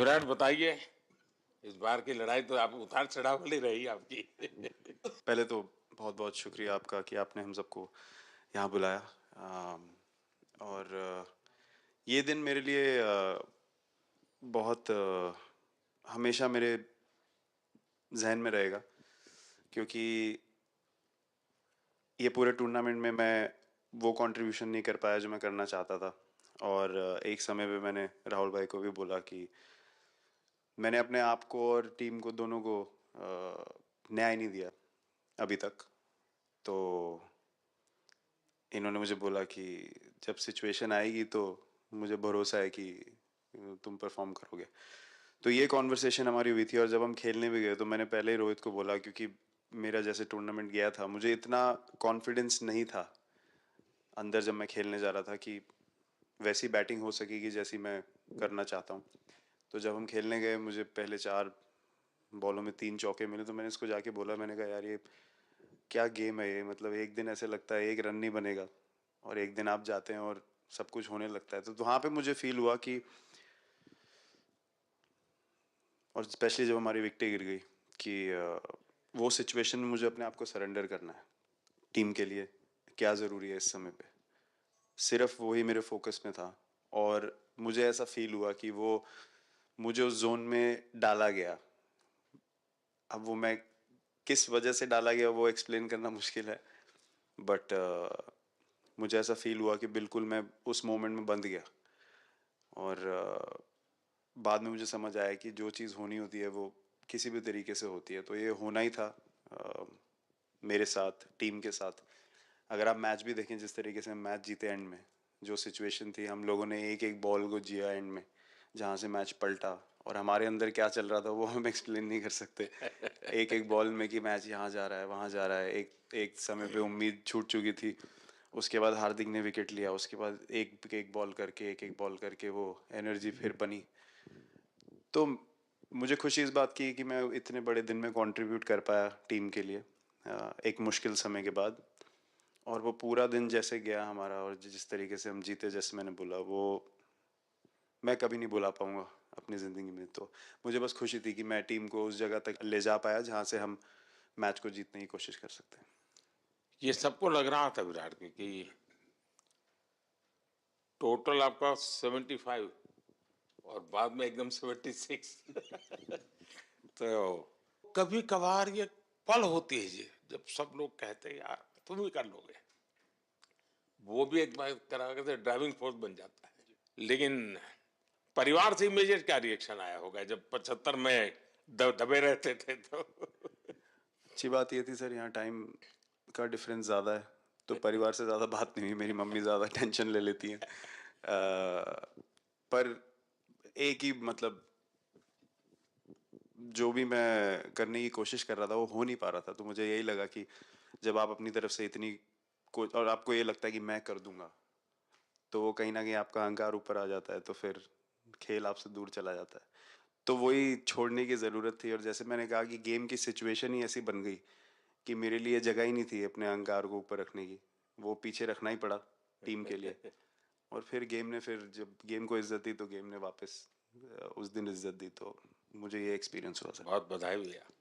विराट बताइए, इस बार की लड़ाई तो आप उतार चढ़ाव वाली रही आपकी। पहले तो बहुत बहुत शुक्रिया आपका कि आपने हम सबको यहाँ बुलाया। और ये दिन मेरे लिए बहुत हमेशा मेरे जहन में रहेगा, क्योंकि ये पूरे टूर्नामेंट में मैं वो कंट्रीब्यूशन नहीं कर पाया जो मैं करना चाहता था। और एक समय पे मैंने राहुल भाई को भी बोला कि मैंने अपने आप को और टीम को दोनों को न्याय नहीं दिया अभी तक। तो इन्होंने मुझे बोला कि जब सिचुएशन आएगी तो मुझे भरोसा है कि तुम परफॉर्म करोगे। तो ये कॉन्वर्सेशन हमारी हुई थी, और जब हम खेलने भी गए तो मैंने पहले ही रोहित को बोला, क्योंकि मेरा जैसे टूर्नामेंट गया था मुझे इतना कॉन्फिडेंस नहीं था अंदर जब मैं खेलने जा रहा था कि वैसी बैटिंग हो सकेगी जैसी मैं करना चाहता हूँ। तो जब हम खेलने गए मुझे पहले 4 बॉलों में 3 चौके मिले, तो मैंने इसको जाके बोला, मैंने कहा यार ये क्या गेम है ये, मतलब एक दिन ऐसे लगता है एक रन नहीं बनेगा और एक दिन आप जाते हैं और सब कुछ होने लगता है। तो वहाँ पे मुझे फील हुआ कि, और स्पेशली जब हमारी विकेटें गिर गई, कि वो सिचुएशन में मुझे अपने आप को सरेंडर करना है टीम के लिए, क्या ज़रूरी है इस समय पे। सिर्फ वही मेरे फोकस में था, और मुझे ऐसा फील हुआ कि वो मुझे उस जोन में डाला गया। अब वो मैं किस वजह से डाला गया वो एक्सप्लेन करना मुश्किल है, बट मुझे ऐसा फील हुआ कि बिल्कुल मैं उस मोमेंट में बंध गया। और बाद में मुझे समझ आया कि जो चीज़ होनी होती है वो किसी भी तरीके से होती है, तो ये होना ही था मेरे साथ, टीम के साथ। अगर आप मैच भी देखें, जिस तरीके से हम मैच जीते एंड में, जो सिचुएशन थी, हम लोगों ने एक एक बॉल को जिया एंड में, जहाँ से मैच पलटा, और हमारे अंदर क्या चल रहा था वो हम एक्सप्लेन नहीं कर सकते। एक एक बॉल में कि मैच यहाँ जा रहा है वहाँ जा रहा है। एक एक समय पे उम्मीद छूट चुकी थी, उसके बाद हार्दिक ने विकेट लिया, उसके बाद एक एक बॉल करके एक एक बॉल करके वो एनर्जी फिर बनी। तो मुझे खुशी इस बात की कि मैं इतने बड़े दिन में कंट्रीब्यूट कर पाया टीम के लिए, एक मुश्किल समय के बाद। और वो पूरा दिन जैसे गया हमारा, और जिस तरीके से हम जीते, जैसे मैंने बोला, वो मैं कभी नहीं भुला पाऊंगा अपनी ज़िंदगी में। तो मुझे बस खुशी थी कि मैं टीम को उस जगह तक ले जा पाया जहाँ से हम मैच को जीतने की कोशिश कर सकते हैं। ये सबको लग रहा था विराट के कि टोटल आपका 75 और बाद में एकदम 76। तो कभी कभार ये पल होती है ये, जब सब लोग कहते हैं यार तुम ही कर लोगे, वो भी एक बार तरह से ड्राइविंग फोर्स बन जाता है। लेकिन परिवार से इमीडिएट क्या रिएक्शन आया होगा जब 75 में दबे रहते थे तो? अच्छी बात ये थी सर, यहाँ टाइम का डिफरेंस ज़्यादा है, तो परिवार से ज़्यादा बात नहीं हुई। मेरी मम्मी ज़्यादा टेंशन ले लेती हैं। पर एक ही मतलब, जो भी मैं करने की कोशिश कर रहा था वो हो नहीं पा रहा था। तो मुझे यही लगा कि जब आप अपनी तरफ से इतनी और आपको ये लगता है कि मैं कर दूंगा, तो वो कहीं ना कहीं आपका अहंकार ऊपर आ जाता है, तो फिर खेल आपसे दूर चला जाता है। तो वही छोड़ने की ज़रूरत थी, और जैसे मैंने कहा कि गेम की सिचुएशन ही ऐसी बन गई कि मेरे लिए जगह ही नहीं थी अपने अहंकार को ऊपर रखने की, वो पीछे रखना ही पड़ा टीम के लिए। और फिर गेम ने, फिर जब गेम को इज्जत दी तो गेम ने वापस उस दिन इज्जत दी। तो मुझे ये एक्सपीरियंस हुआ सर। बहुत बधाई भैया।